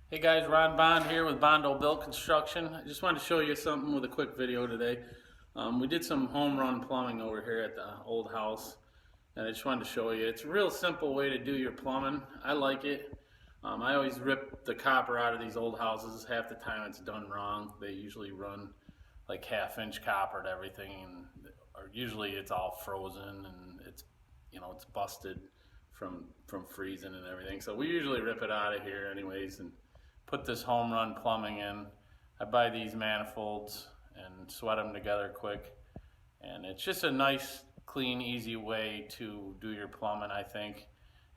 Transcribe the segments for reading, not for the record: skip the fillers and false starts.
Hey guys, Ron Bond here with Bondo Built Construction. I just wanted to show you something with a quick video today. We did some home run plumbing over here at the old house, and I just wanted to show you. It's a real simple way to do your plumbing. I like it. I always rip the copper out of these old houses. Half the time it's done wrong. They usually run like half-inch copper to everything, or usually it's all frozen and it's busted from freezing and everything. So we usually rip it out of here anyways and put this home run plumbing in. I buy these manifolds and sweat them together quick, and it's just a nice, clean, easy way to do your plumbing. I think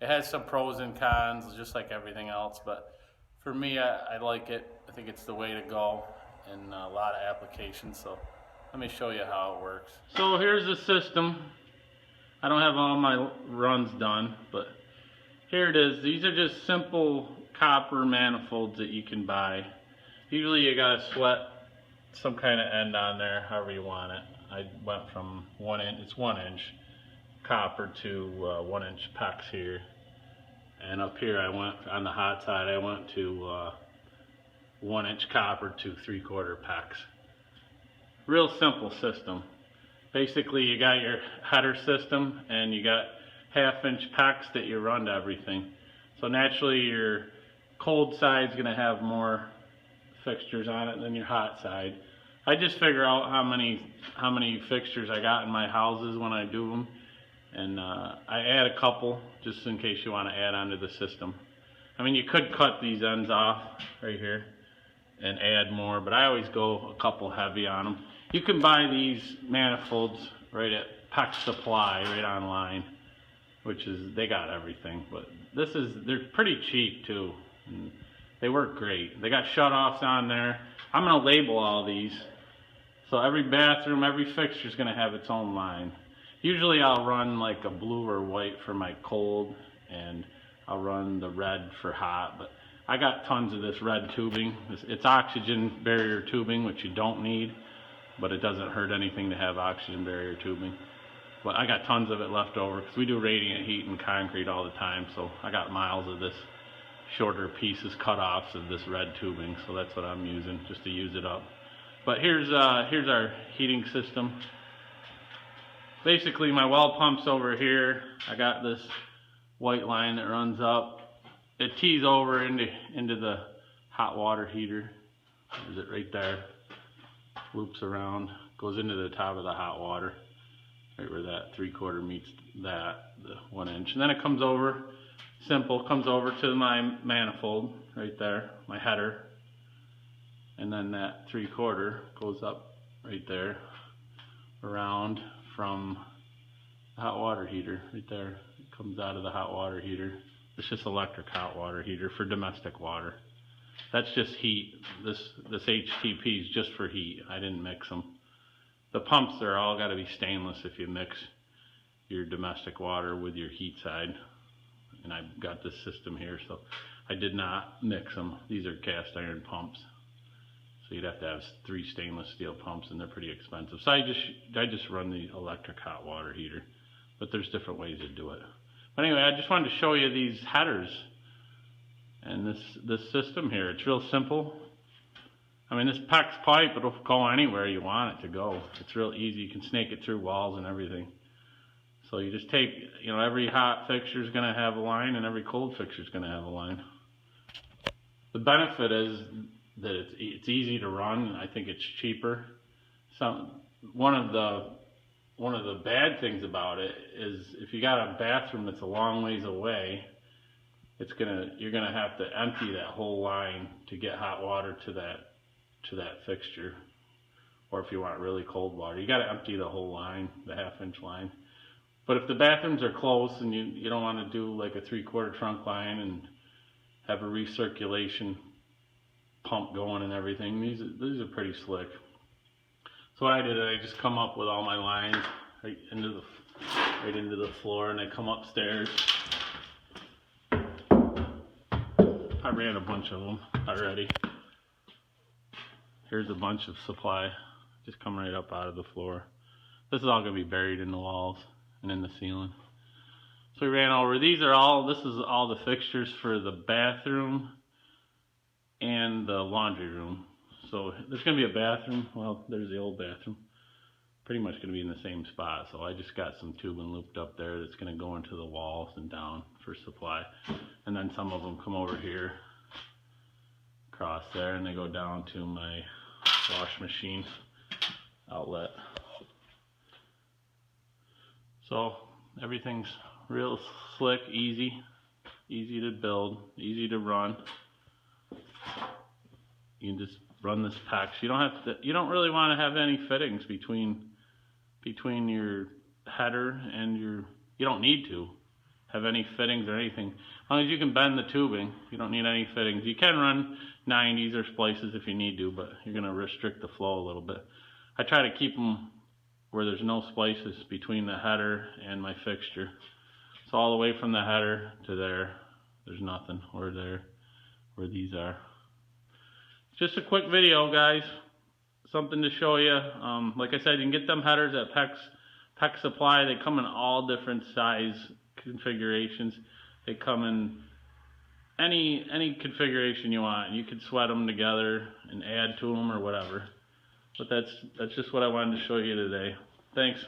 it has some pros and cons just like everything else, but for me, I like it. I think it's the way to go in a lot of applications. So let me show you how it works. So here's the system. I don't have all my runs done, but here it is. These are just simple copper manifolds that you can buy. Usually you gotta sweat some kind of end on there, however you want it. I went from 1 inch, it's 1 inch copper to 1 inch PEX here. And up here I went, on the hot side, I went to 1 inch copper to 3/4 PEX. Real simple system. Basically you got your header system and you got 1/2 inch PEX that you run to everything. So naturally your cold side's gonna have more fixtures on it than your hot side. I just figure out how many fixtures I got in my houses when I do them, and I add a couple just in case you want to add onto the system. I mean, you could cut these ends off right here and add more, but I always go a couple heavy on them. You can buy these manifolds right at PEX Supply right online, which is, they got everything, but they're pretty cheap too. And they work great. They got shut-offs on there. I'm going to label all these. So every bathroom, every fixture is going to have its own line. Usually I'll run like a blue or white for my cold, and I'll run the red for hot. But I got tons of this red tubing. It's oxygen barrier tubing, which you don't need, but it doesn't hurt anything to have oxygen barrier tubing. But I got tons of it left over because we do radiant heat and concrete all the time. So I got miles of this shorter pieces, cut-offs of this red tubing, so that's what I'm using just to use it up. But here's our heating system. Basically my well pump's over here. I got this white line that runs up. It tees over into the hot water heater. Is it right there? Loops around, goes into the top of the hot water, right where that 3/4 meets that, the 1 inch, and then it comes over. Simple, comes over to my manifold right there, my header, and then that 3/4 goes up right there around from the hot water heater right there. It comes out of the hot water heater. It's just electric hot water heater for domestic water. That's just heat. This HTP is just for heat. I didn't mix them. The pumps are all got to be stainless if you mix your domestic water with your heat side. And I've got this system here, so I did not mix them. These are cast iron pumps, so you'd have to have 3 stainless steel pumps, and they're pretty expensive. So I just run the electric hot water heater, but there's different ways to do it. But anyway, I just wanted to show you these headers and this system here. It's real simple. I mean, this PEX pipe, it'll go anywhere you want it to go. It's real easy. You can snake it through walls and everything. So you just take, every hot fixture is going to have a line, and every cold fixture is going to have a line. The benefit is that it's easy to run, and I think it's cheaper. One of the bad things about it is if you got a bathroom that's a long ways away, you're gonna have to empty that whole line to get hot water to that fixture. Or if you want really cold water, you got to empty the whole line, the 1/2 inch line. But if the bathrooms are close and you don't want to do like a 3/4 trunk line and have a recirculation pump going and everything, these are pretty slick. So what I did, I just come up with all my lines right into the floor, and they come upstairs. I ran a bunch of them already. Here's a bunch of supply, just come right up out of the floor. This is all going to be buried in the walls and in the ceiling. So we ran over, this is all the fixtures for the bathroom, and the laundry room. So there's going to be a bathroom. Well, there's the old bathroom. Pretty much going to be in the same spot. So I just got some tubing looped up there that's going to go into the walls and down for supply. And then some of them come over here, across there, and they go down to my wash machine outlet. So everything's real slick, easy to build, easy to run. You can just run this PEX. You don't really want to have any fittings between your header and you don't need to have any fittings or anything. As long as you can bend the tubing, you don't need any fittings. You can run 90s or splices if you need to, but you're going to restrict the flow a little bit. I try to keep them where there's no splices between the header and my fixture. So all the way from the header to there's nothing, or there, where these are. Just a quick video, guys. Something to show you. Like I said, you can get them headers at PEX Supply. They come in all different size configurations. They come in any configuration you want. You could sweat them together and add to them or whatever. But that's just what I wanted to show you today. Thanks.